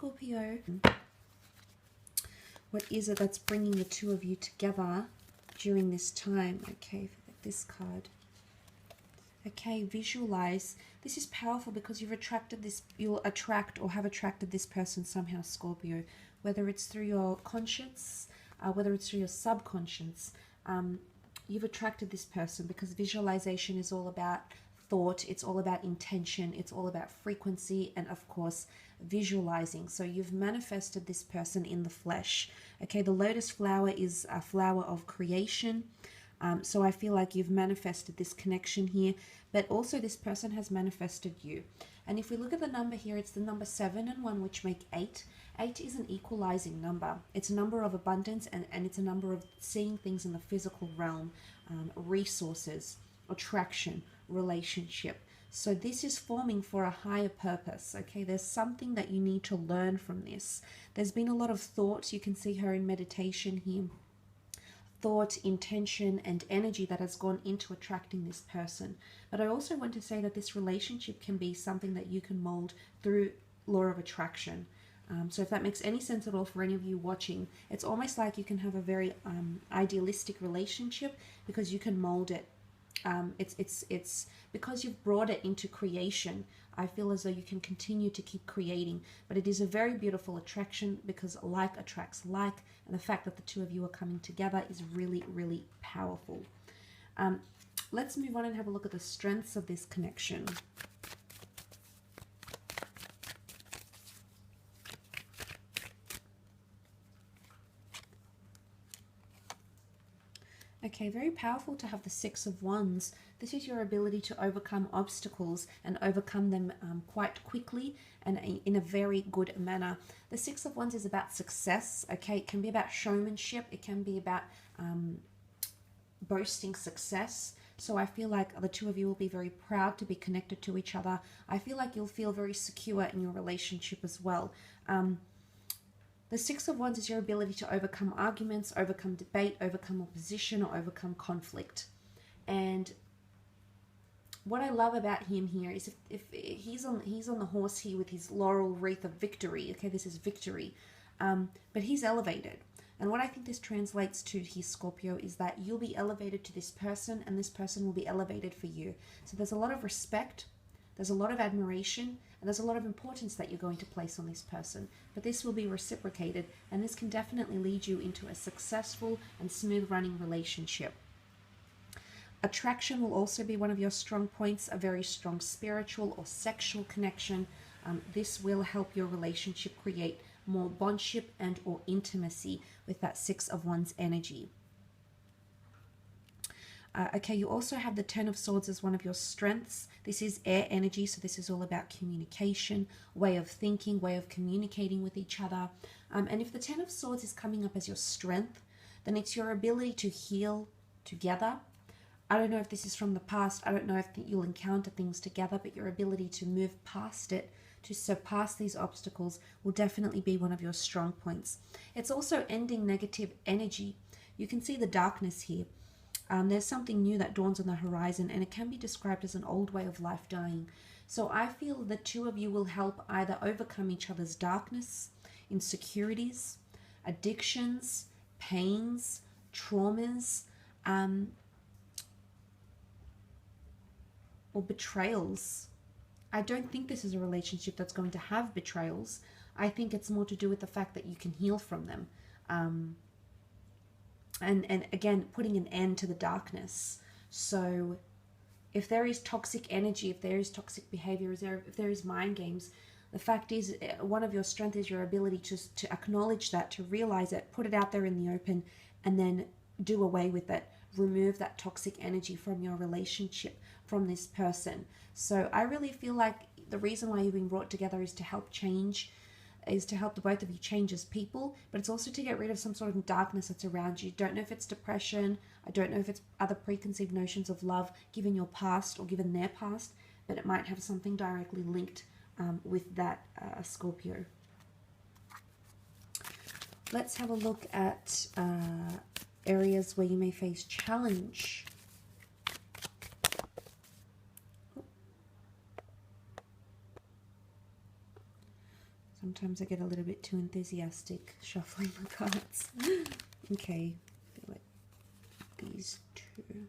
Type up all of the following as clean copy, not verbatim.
Scorpio. What is it that's bringing the two of you together during this time? Okay, for this card. Okay, visualize. This is powerful because you've attracted this, you'll attract or have attracted this person somehow, Scorpio. Whether it's through your conscience, whether it's through your subconscious, you've attracted this person because visualization is all about thought, it's all about intention, it's all about frequency, and of course, visualizing. So you've manifested this person in the flesh. Okay, the lotus flower is a flower of creation. So I feel like you've manifested this connection here, but also this person has manifested you. And if we look at the number here, it's the number 7 and 1, which make 8. 8 is an equalizing number. It's a number of abundance, and it's a number of seeing things in the physical realm, resources, attraction, relationship. So this is forming for a higher purpose, okay? There's something that you need to learn from this. There's been a lot of thought. You can see her in meditation here. Thought, intention, and energy that has gone into attracting this person. But I also want to say that this relationship can be something that you can mold through law of attraction. So if that makes any sense at all for any of you watching, it's almost like you can have a very idealistic relationship because you can mold it. It's because you've brought it into creation. I feel as though you can continue to keep creating, but it is a very beautiful attraction because like attracts like, and the fact that the two of you are coming together is really, really powerful. Let's move on and have a look at the strengths of this connection. Okay, very powerful to have the 6 of Wands. This is your ability to overcome obstacles and overcome them quite quickly and in a very good manner. The 6 of Wands is about success, okay? It can be about showmanship. It can be about boasting success. So I feel like the two of you will be very proud to be connected to each other. I feel like you'll feel very secure in your relationship as well. The 6 of Wands is your ability to overcome arguments, overcome debate, overcome opposition, or overcome conflict. And what I love about him here is if he's on the horse here with his laurel wreath of victory. Okay, this is victory, but he's elevated. And what I think this translates to here, Scorpio, is that you'll be elevated to this person, and this person will be elevated for you. So there's a lot of respect, there's a lot of admiration, and there's a lot of importance that you're going to place on this person. But this will be reciprocated, and this can definitely lead you into a successful and smooth running relationship. Attraction will also be one of your strong points, a very strong spiritual or sexual connection. This will help your relationship create more bondship and or intimacy with that 6 of Wands energy. Okay, you also have the 10 of Swords as one of your strengths. This is air energy, so this is all about communication, way of thinking, way of communicating with each other. And if the 10 of Swords is coming up as your strength, then it's your ability to heal together. I don't know if this is from the past. I don't know if you'll encounter things together, but your ability to move past it, to surpass these obstacles, will definitely be one of your strong points. It's also ending negative energy. You can see the darkness here. There's something new that dawns on the horizon, and it can be described as an old way of life dying. So I feel the two of you will help either overcome each other's darkness, insecurities, addictions, pains, traumas, or betrayals. I don't think this is a relationship that's going to have betrayals. I think it's more to do with the fact that you can heal from them. And again, putting an end to the darkness. So if there is toxic energy, if there is toxic behavior, if there is mind games, the fact is one of your strengths is your ability to acknowledge that, to realize it, put it out there in the open, and then do away with it. Remove that toxic energy from your relationship, from this person. So I really feel like the reason why you've been brought together is to help change, is to help the both of you change as people, but it's also to get rid of some sort of darkness that's around you. Don't know if it's depression, I don't know if it's other preconceived notions of love given your past or given their past, but it might have something directly linked with that, Scorpio. Let's have a look at areas where you may face challenge. So I'm Sometimes I get a little bit too enthusiastic shuffling the cards. Okay, I feel like these two.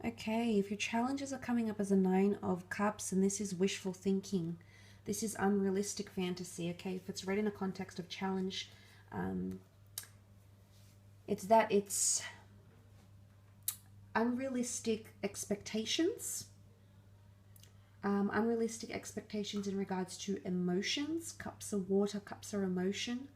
Okay, if your challenges are coming up as a 9 of Cups, and this is wishful thinking, this is unrealistic fantasy, okay? If it's read in a context of challenge, it's unrealistic expectations. Unrealistic expectations in regards to emotions. Cups are water, cups are emotion.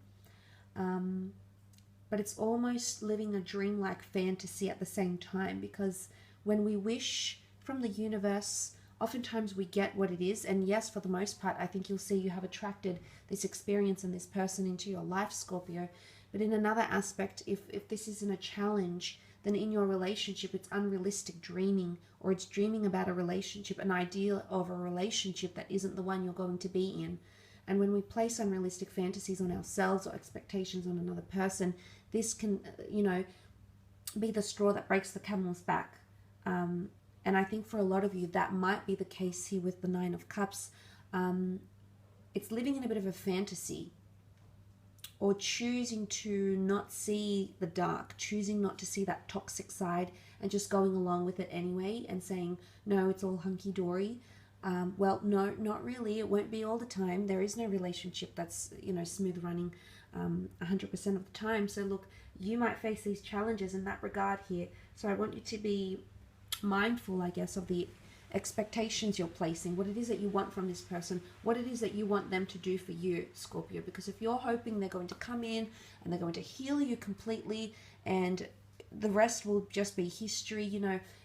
But it's almost living a dreamlike fantasy at the same time, because when we wish from the universe, oftentimes we get what it is. And yes, for the most part, I think you'll see you have attracted this experience and this person into your life, Scorpio. But in another aspect, if this isn't a challenge, then in your relationship, it's unrealistic dreaming, or it's dreaming about a relationship, an ideal of a relationship that isn't the one you're going to be in. And when we place unrealistic fantasies on ourselves or expectations on another person, this can, be the straw that breaks the camel's back. And I think for a lot of you, that might be the case here with the 9 of Cups. It's living in a bit of a fantasy, or choosing to not see the dark, choosing not to see that toxic side and just going along with it anyway and saying, no, it's all hunky-dory. Well, no, not really. It won't be all the time. There is no relationship that's, smooth running 100% of the time. So look, you might face these challenges in that regard here. So I want you to be mindful, I guess, of the expectations you're placing, what it is that you want from this person, what it is that you want them to do for you, Scorpio. Because if you're hoping they're going to come in and they're going to heal you completely and the rest will just be history,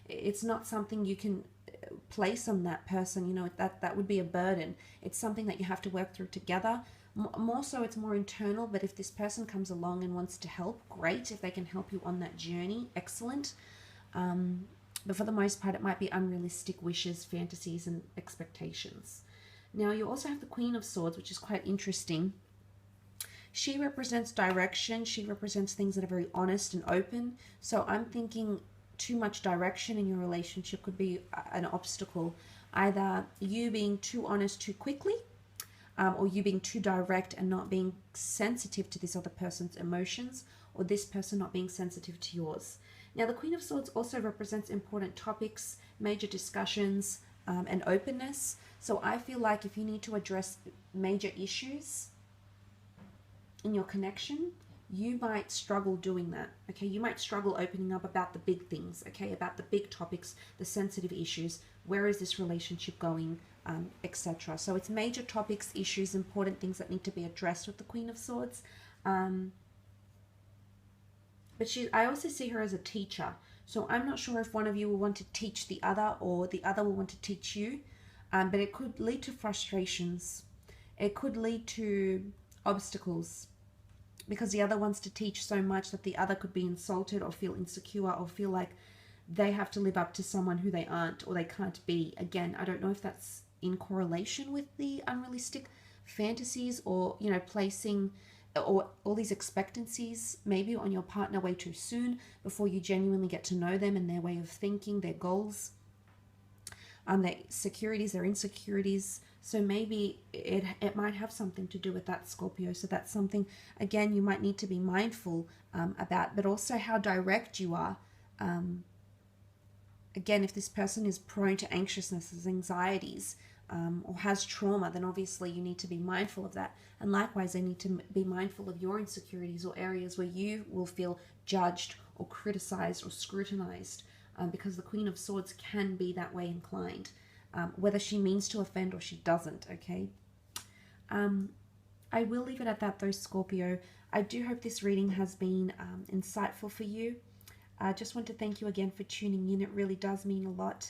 it's not something you can place on that person. That would be a burden. It's something that you have to work through together. More so, it's more internal. But if this person comes along and wants to help, great. If they can help you on that journey, excellent. But for the most part, it might be unrealistic wishes, fantasies, and expectations. Now, you also have the Queen of Swords, which is quite interesting. She represents direction. She represents things that are very honest and open. So I'm thinking too much direction in your relationship could be an obstacle. Either you being too honest too quickly, or you being too direct and not being sensitive to this other person's emotions, or this person not being sensitive to yours. Now, the Queen of Swords also represents important topics, major discussions, and openness. So I feel like if you need to address major issues in your connection, you might struggle doing that, okay? You might struggle opening up about the big things, okay? About the big topics, the sensitive issues. Where is this relationship going, etc. So it's major topics, issues, important things that need to be addressed with the Queen of Swords. But I also see her as a teacher. So I'm not sure if one of you will want to teach the other or the other will want to teach you. But it could lead to frustrations. It could lead to obstacles, because the other wants to teach so much that the other could be insulted or feel insecure or feel like they have to live up to someone who they aren't or they can't be. Again, I don't know if that's in correlation with the unrealistic fantasies or, placing or all these expectancies maybe on your partner way too soon before you genuinely get to know them and their way of thinking, their goals, their securities, their insecurities. So maybe it might have something to do with that, Scorpio. So that's something, again, you might need to be mindful about, but also how direct you are. Again, if this person is prone to anxiousness, anxieties, or has trauma, then obviously you need to be mindful of that. And likewise, they need to be mindful of your insecurities or areas where you will feel judged or criticized or scrutinized, because the Queen of Swords can be that way inclined, whether she means to offend or she doesn't, okay? I will leave it at that though, Scorpio. I do hope this reading has been insightful for you. I just want to thank you again for tuning in. It really does mean a lot.